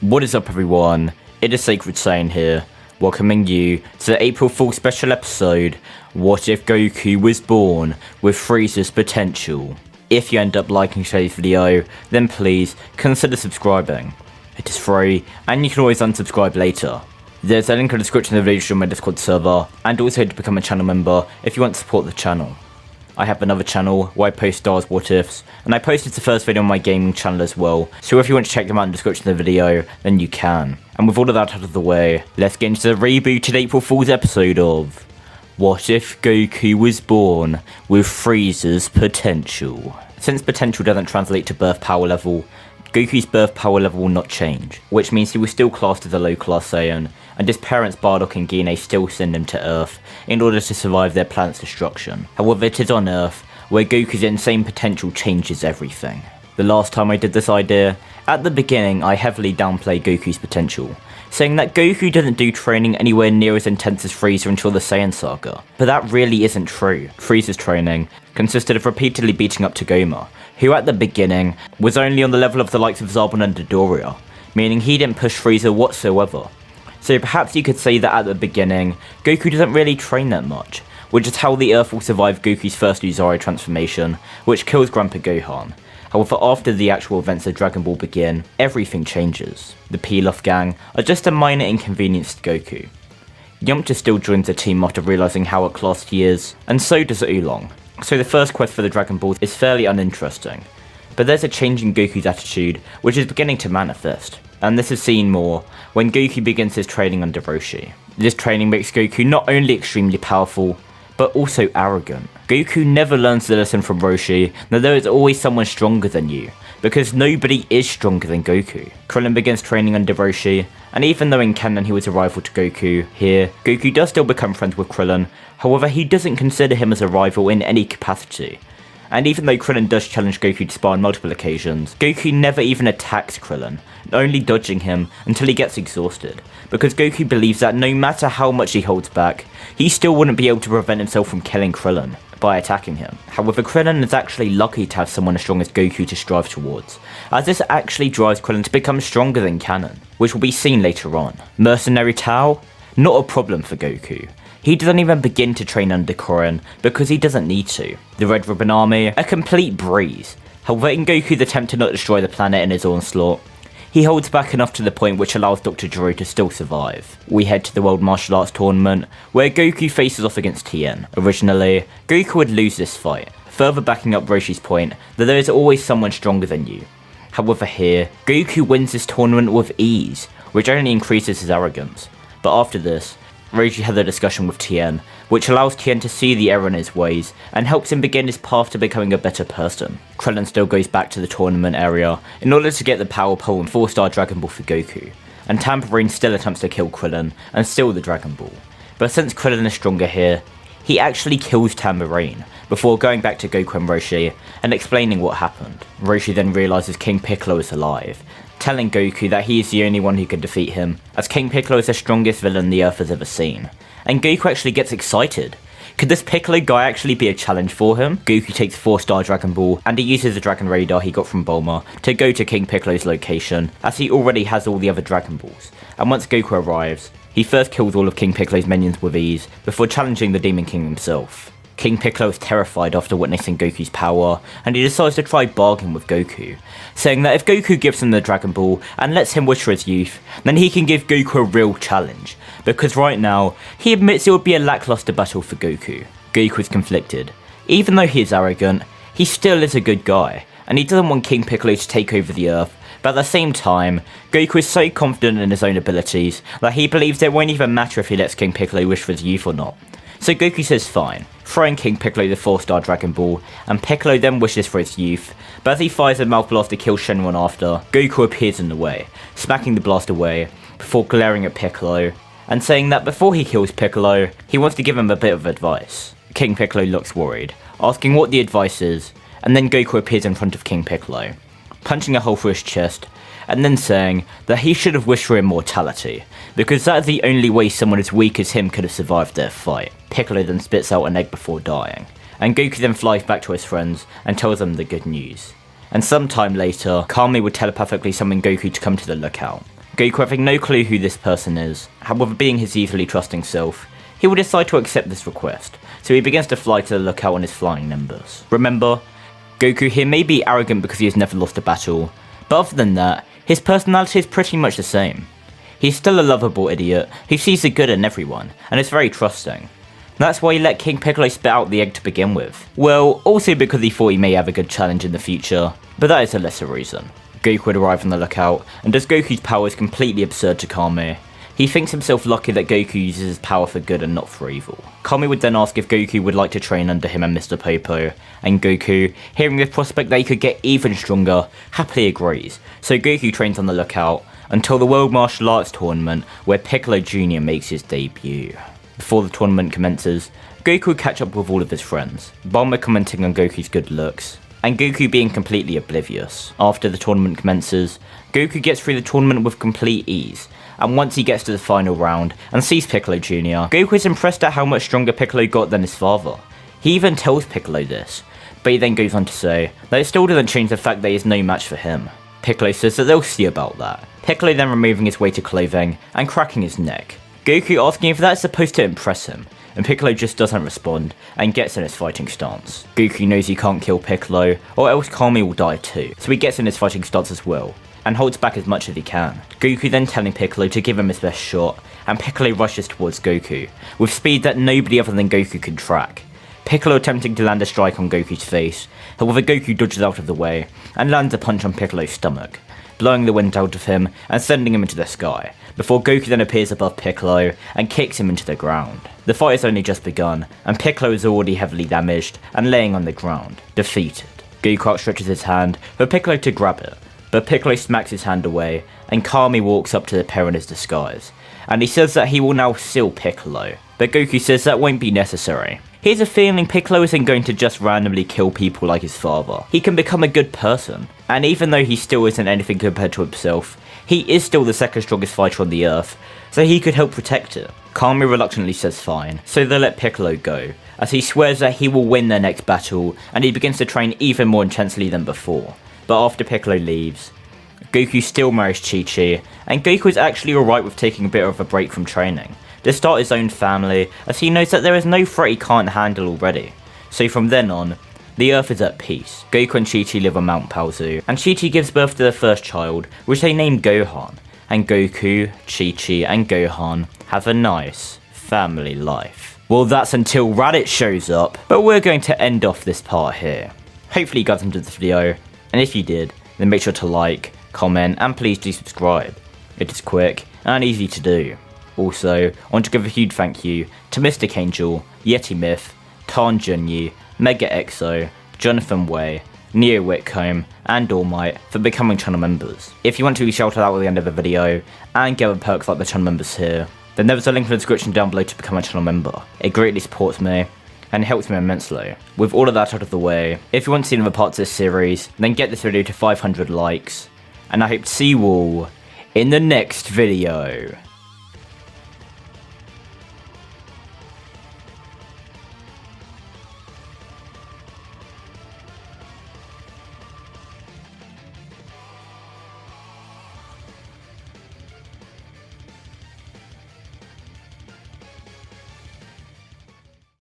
What is up everyone, it is Sacred Saiyan here, welcoming you to the April Fool's special episode, What If Goku Was Born with FRIEZA'S Potential. If you end up liking today's video, then please consider subscribing. It is free, and you can always unsubscribe later. There's a link in the description of the video to join my Discord server, and also to become a channel member if you want to support the channel. I have another channel where I post Star Wars What Ifs, and I posted the first video on my gaming channel as well, so if you want to check them out in the description of the video, then you can. And with all of that out of the way, let's get into the rebooted April Fool's episode of What If Goku Was Born with FRIEZA'S Potential. Since potential doesn't translate to birth power level, Goku's birth power level will not change, which means he was still classed as a low class Saiyan, and his parents Bardock and Gine still send him to Earth in order to survive their planet's destruction. However, it is on Earth where Goku's insane potential changes everything. The last time I did this idea, at the beginning I heavily downplayed Goku's potential, saying that Goku doesn't do training anywhere near as intense as Frieza until the Saiyan saga. But that really isn't true. Frieza's training consisted of repeatedly beating up Togoma, who at the beginning was only on the level of the likes of Zarbon and Dodoria, meaning he didn't push Frieza whatsoever. So perhaps you could say that at the beginning, Goku doesn't really train that much, which is how the Earth will survive Goku's first Uzari transformation, which kills Grandpa Gohan. However, after the actual events of Dragon Ball begin, everything changes. The Pilaf gang are just a minor inconvenience to Goku. Yamcha still joins the team after realising how outclassed he is, and so does Oolong. So the first quest for the Dragon Balls is fairly uninteresting. But there's a change in Goku's attitude, which is beginning to manifest. And this is seen more when Goku begins his training under Roshi. This training makes Goku not only extremely powerful, but also arrogant. Goku never learns the lesson from Roshi that there is always someone stronger than you, because nobody is stronger than Goku. Krillin begins training under Roshi, and even though in canon he was a rival to Goku, here, Goku does still become friends with Krillin, however he doesn't consider him as a rival in any capacity. And even though Krillin does challenge Goku to spar on multiple occasions, Goku never even attacks Krillin, only dodging him until he gets exhausted, because Goku believes that no matter how much he holds back, he still wouldn't be able to prevent himself from killing Krillin by attacking him. However, Krillin is actually lucky to have someone as strong as Goku to strive towards, as this actually drives Krillin to become stronger than canon, which will be seen later on. Mercenary Tao? Not a problem for Goku. He doesn't even begin to train under Korin because he doesn't need to. The Red Ribbon Army, a complete breeze. However, in Goku's attempt to not destroy the planet in his onslaught, he holds back enough to the point which allows Dr. Gero to still survive. We head to the World Martial Arts Tournament, where Goku faces off against Tien. Originally, Goku would lose this fight, further backing up Roshi's point that there is always someone stronger than you. However here, Goku wins this tournament with ease, which only increases his arrogance. But after this, Roshi had a discussion with Tien, which allows Tien to see the error in his ways, and helps him begin his path to becoming a better person. Krillin still goes back to the tournament area in order to get the Power Pole and 4-star Dragon Ball for Goku, and Tambourine still attempts to kill Krillin and steal the Dragon Ball. But since Krillin is stronger here, he actually kills Tambourine, before going back to Goku and Roshi and explaining what happened. Roshi then realises King Piccolo is alive, telling Goku that he is the only one who can defeat him, as King Piccolo is the strongest villain the Earth has ever seen. And Goku actually gets excited. Could this Piccolo guy actually be a challenge for him? Goku takes 4-star Dragon Ball, and he uses the Dragon Radar he got from Bulma to go to King Piccolo's location, as he already has all the other Dragon Balls. And once Goku arrives, he first kills all of King Piccolo's minions with ease, before challenging the Demon King himself. King Piccolo is terrified after witnessing Goku's power, and he decides to try bargain with Goku, saying that if Goku gives him the Dragon Ball and lets him wish for his youth, then he can give Goku a real challenge, because right now, he admits it would be a lackluster battle for Goku. Goku is conflicted. Even though he is arrogant, he still is a good guy, and he doesn't want King Piccolo to take over the Earth, but at the same time, Goku is so confident in his own abilities that he believes it won't even matter if he lets King Piccolo wish for his youth or not. So Goku says fine, throwing King Piccolo the 4-star Dragon Ball, and Piccolo then wishes for his youth, but as he fires a mouth blast to kill Shenron after, Goku appears in the way, smacking the blast away, before glaring at Piccolo, and saying that before he kills Piccolo, he wants to give him a bit of advice. King Piccolo looks worried, asking what the advice is, and then Goku appears in front of King Piccolo, punching a hole through his chest, and then saying that he should have wished for immortality, because that is the only way someone as weak as him could have survived their fight. Piccolo then spits out an egg before dying, and Goku then flies back to his friends and tells them the good news. And sometime later, Kami would telepathically summon Goku to come to the lookout. Goku having no clue who this person is, however being his easily trusting self, he will decide to accept this request, so he begins to fly to the lookout on his flying Nimbus. Remember, Goku here may be arrogant because he has never lost a battle, but other than that, his personality is pretty much the same. He's still a lovable idiot who sees the good in everyone, and is very trusting. That's why he let King Piccolo spit out the egg to begin with. Well, also because he thought he may have a good challenge in the future, but that is a lesser reason. Goku would arrive on the lookout, and as Goku's power is completely absurd to Kami, he thinks himself lucky that Goku uses his power for good and not for evil. Kami would then ask if Goku would like to train under him and Mr. Popo, and Goku, hearing the prospect that he could get even stronger, happily agrees, so Goku trains on the lookout until the World Martial Arts Tournament where Piccolo Jr. makes his debut. Before the tournament commences, Goku would catch up with all of his friends, Bulma commenting on Goku's good looks, and Goku being completely oblivious. After the tournament commences, Goku gets through the tournament with complete ease, and once he gets to the final round and sees Piccolo Jr., Goku is impressed at how much stronger Piccolo got than his father. He even tells Piccolo this, but he then goes on to say that it still doesn't change the fact that he is no match for him. Piccolo says that they'll see about that, Piccolo then removing his weighted clothing and cracking his neck. Goku asking if that's supposed to impress him, and Piccolo just doesn't respond and gets in his fighting stance. Goku knows he can't kill Piccolo or else Kami will die too, so he gets in his fighting stance as well, and holds back as much as he can. Goku then telling Piccolo to give him his best shot, and Piccolo rushes towards Goku, with speed that nobody other than Goku can track. Piccolo attempting to land a strike on Goku's face, however Goku dodges out of the way, and lands a punch on Piccolo's stomach, blowing the wind out of him and sending him into the sky, before Goku then appears above Piccolo and kicks him into the ground. The fight has only just begun, and Piccolo is already heavily damaged and laying on the ground, defeated. Goku outstretches his hand for Piccolo to grab it, but Piccolo smacks his hand away, and Kami walks up to the pair in his disguise, and he says that he will now seal Piccolo, but Goku says that won't be necessary. He has a feeling Piccolo isn't going to just randomly kill people like his father. He can become a good person, and even though he still isn't anything compared to himself, he is still the second strongest fighter on the earth, so he could help protect it. Kami reluctantly says fine, so they let Piccolo go, as he swears that he will win their next battle, and he begins to train even more intensely than before. But after Piccolo leaves, Goku still marries Chi-Chi, and Goku is actually alright with taking a bit of a break from training, to start his own family, as he knows that there is no threat he can't handle already. So from then on, the Earth is at peace. Goku and Chi-Chi live on Mount Paozu, and Chi-Chi gives birth to their first child, which they name Gohan, and Goku, Chi-Chi, and Gohan have a nice family life. Well, that's until Raditz shows up, but we're going to end off this part here. Hopefully you guys enjoyed this video, and if you did, then make sure to like, comment, and please do subscribe. It is quick and easy to do. Also, I want to give a huge thank you to Mystic Angel, Yeti Myth, Tarn Junyi, Mega Exo, Jonathan Way, Neo Whitcomb, and All Might for becoming channel members. If you want to be shouted out at the end of the video, and get other perks like the channel members here, then there's a link in the description down below to become a channel member. It greatly supports me, and helps me immensely. With all of that out of the way, if you want to see other parts of this series, then get this video to 500 likes, and I hope to see you all in the next video.